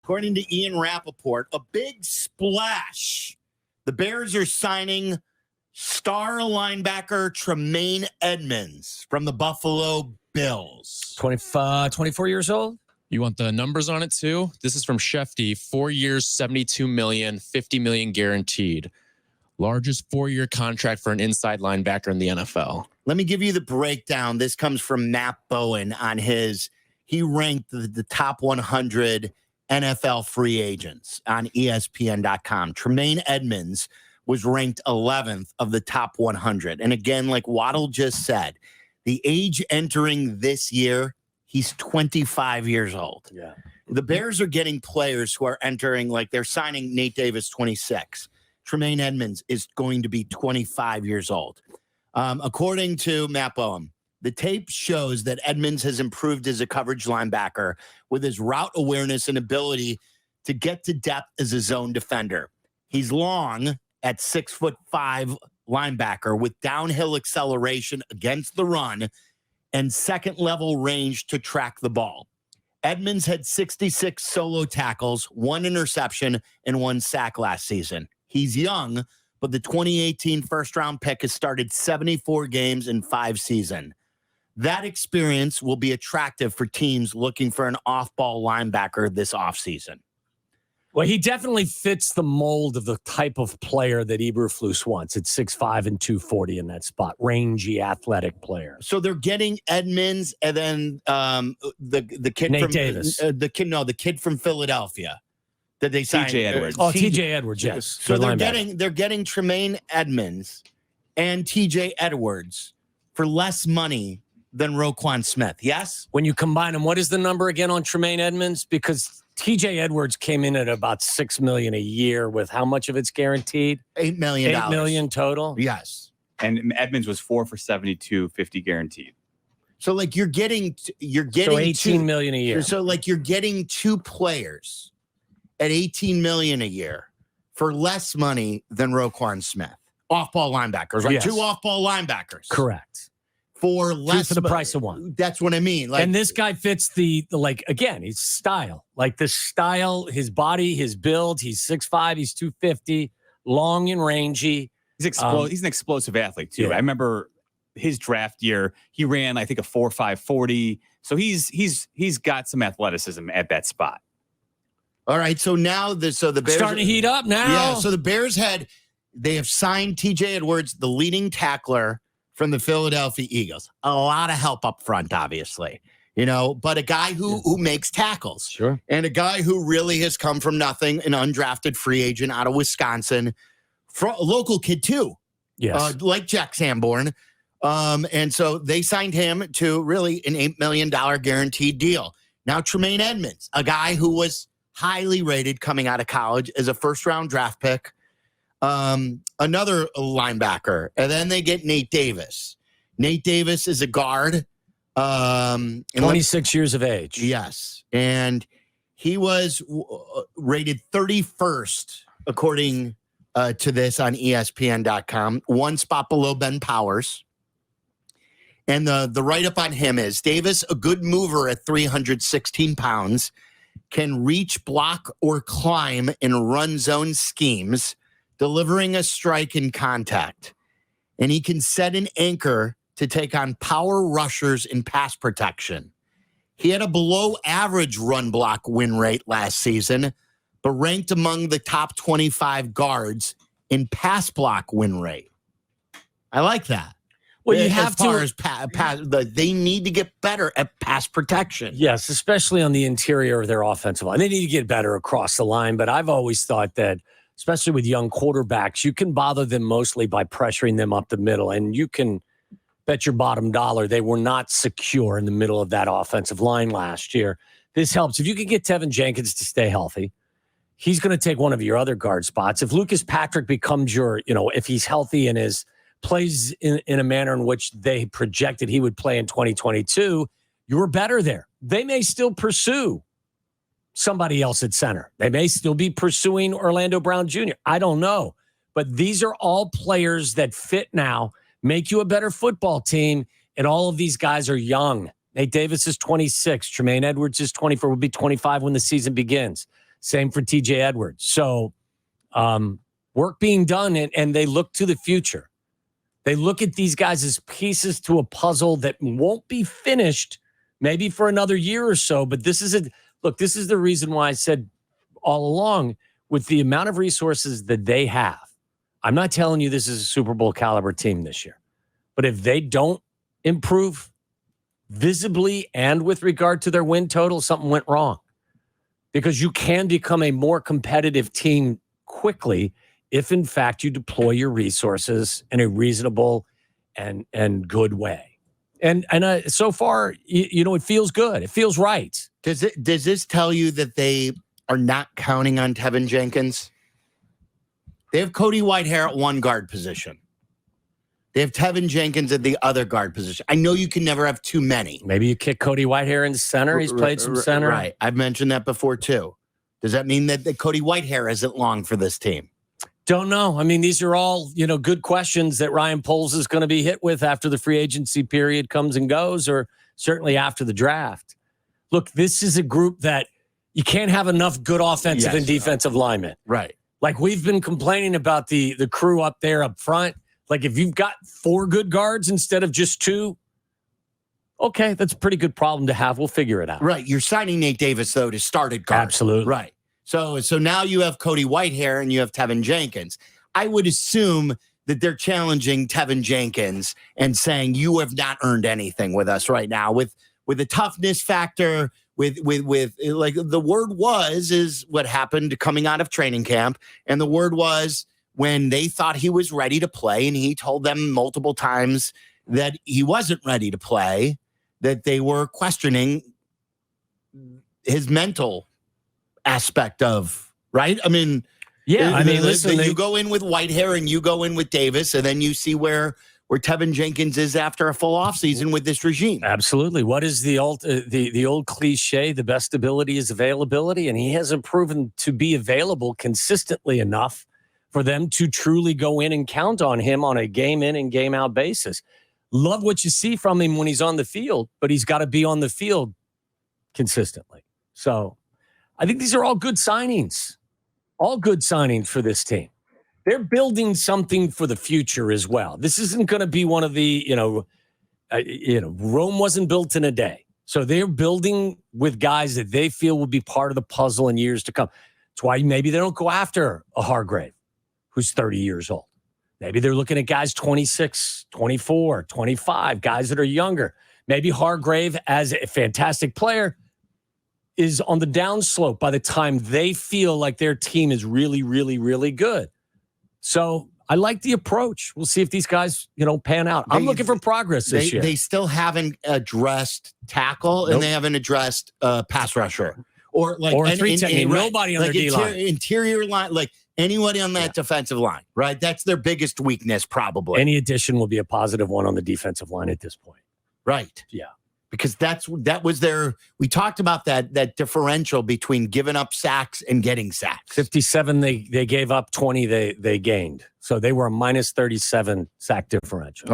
According to Ian Rappaport, a big splash. The Bears are signing star linebacker Tremaine Edmunds from the Buffalo Bills. 24 years old? You want the numbers on it too? This is from Shefty. 4 years, $72 million, $50 million guaranteed. Largest 4-year contract for an inside linebacker in the NFL. Let me give you the breakdown. This comes from Matt Bowen on he ranked the top 100 NFL free agents on ESPN.com. Tremaine Edmunds was ranked 11th of the top 100. And again, like Waddle just said, the age entering this year, he's 25 years old. Yeah. The Bears are getting players who are entering, like they're signing Nate Davis, 26. Tremaine Edmunds is going to be 25 years old. According to Matt Bowen, the tape shows that Edmunds has improved as a coverage linebacker with his route awareness and ability to get to depth as a zone defender. He's long at 6'5" linebacker with downhill acceleration against the run and second level range to track the ball. Edmunds had 66 solo tackles, 1 interception, and 1 sack last season. He's young, but the 2018 first-round pick has started 74 games in 5 seasons. That experience will be attractive for teams looking for an off-ball linebacker this offseason. Well, he definitely fits the mold of the type of player that Eberflus wants. It's 6'5" and 240 in that spot. Rangy, athletic player. So they're getting Edmunds and then the kid Nate from Davis. The kid from Philadelphia that they signed. TJ Edwards. TJ Edwards, yes. So they're getting Tremaine Edmunds and TJ Edwards for less money than Roquan Smith. Yes? When you combine them, what is the number again on Tremaine Edmunds? Because TJ Edwards came in at about $6 million a year with how much of it's guaranteed? $8 million. $8 million total? Yes. And Edmunds was 4 for 72, 50 guaranteed. So like you're getting So $18 million a year. So like you're getting 2 players at $18 million a year for less money than Roquan Smith. Off-ball linebackers, right? Yes. 2 off-ball linebackers. Correct. For less for the price of 1. That's what I mean. Like, and this guy fits the again, he's style. Like the style, his body, his build. He's 6'5", he's 250, long and rangy. He's an explosive athlete too. Yeah. I remember his draft year, he ran, I think, a 4.5 40. So he's got some athleticism at that spot. all right. So now the Bears Starting to heat up now. Yeah. So the Bears they have signed TJ Edwards, the leading tackler from the Philadelphia Eagles. A lot of help up front, obviously, but a guy who makes tackles. Sure. And a guy who really has come from nothing, an undrafted free agent out of Wisconsin, a local kid too. Yes. Like Jack Sanborn. And so they signed him to really an $8 million guaranteed deal. Now Tremaine Edmunds, a guy who was highly rated coming out of college as a first-round draft pick. Another linebacker, and then they get Nate Davis. Nate Davis is a guard. 26 years of age. Yes. And he was rated 31st, according to this on ESPN.com, 1 spot below Ben Powers. And the write-up on him is Davis, a good mover at 316 pounds, can reach, block, or climb in run zone schemes, delivering a strike in contact. And he can set an anchor to take on power rushers in pass protection. He had a below-average run block win rate last season, but ranked among the top 25 guards in pass block win rate. I like that. Well, you have they need to get better at pass protection. Yes, especially on the interior of their offensive line. They need to get better across the line, but I've always thought that, especially with young quarterbacks, you can bother them mostly by pressuring them up the middle, and you can bet your bottom dollar they were not secure in the middle of that offensive line last year. This helps. If you can get Tevin Jenkins to stay healthy, he's going to take one of your other guard spots. If Lucas Patrick becomes if he's healthy and plays in a manner in which they projected he would play in 2022, you're better there. They may still pursue somebody else at center. They may still be pursuing Orlando Brown Jr. I don't know. But these are all players that fit now, make you a better football team, and all of these guys are young. Nate Davis is 26. Tremaine Edwards is 24, will be 25 when the season begins. Same for TJ Edwards. So work being done, and they look to the future. They look at these guys as pieces to a puzzle that won't be finished maybe for another year or so. But this is the reason why I said all along, with the amount of resources that they have, I'm not telling you this is a Super Bowl caliber team this year. But if they don't improve visibly and with regard to their win total, something went wrong. Because you can become a more competitive team quickly if, in fact, you deploy your resources in a reasonable and good way. And so far, it feels good. It feels right. Does this tell you that they are not counting on Tevin Jenkins? They have Cody Whitehair at one guard position. They have Tevin Jenkins at the other guard position. I know you can never have too many. Maybe you kick Cody Whitehair into center. He's played some center. Right. I've mentioned that before, too. Does that mean that Cody Whitehair isn't long for this team? Don't know. I mean, these are all, good questions that Ryan Poles is going to be hit with after the free agency period comes and goes, or certainly after the draft. Look, this is a group that you can't have enough good offensive and defensive linemen. Right. Like we've been complaining about the crew up there up front. Like if you've got 4 good guards instead of just 2, okay, that's a pretty good problem to have. We'll figure it out. Right. You're signing Nate Davis, though, to start at guard. Absolutely. Right. So now you have Cody Whitehair and you have Tevin Jenkins. I would assume that they're challenging Tevin Jenkins and saying, you have not earned anything with us right now. With the toughness factor, with like the word is what happened coming out of training camp. And the word was when they thought he was ready to play, and he told them multiple times that he wasn't ready to play, that they were questioning his mental aspect of, right? I mean, listen, you go in with Whitehair and you go in with Davis, and then you see where Tevin Jenkins is after a full offseason with this regime. Absolutely. What is the old cliche? The best ability is availability, and he hasn't proven to be available consistently enough for them to truly go in and count on him on a game in and game out basis. Love what you see from him when he's on the field, but he's got to be on the field consistently. So I think these are all good signings for this team. They're building something for the future as well. This isn't going to be one of the, Rome wasn't built in a day. So they're building with guys that they feel will be part of the puzzle in years to come. That's why maybe they don't go after a Hargrave who's 30 years old. Maybe they're looking at guys 26, 24, 25, guys that are younger. Maybe Hargrave, as a fantastic player, is on the downslope by the time they feel like their team is really, really, really good. So I like the approach. We'll see if these guys, pan out. I'm looking for progress this year. They still haven't addressed tackle, and they haven't addressed pass rusher. Or three technique. Nobody on their D-line. Interior line, like anybody on that defensive line, right? That's their biggest weakness, probably. Any addition will be a positive one on the defensive line at this point. Right. Yeah. Because that was we talked about that differential between giving up sacks and getting sacks. 57 they gave up, 20 they gained. So they were a minus 37 sack differential.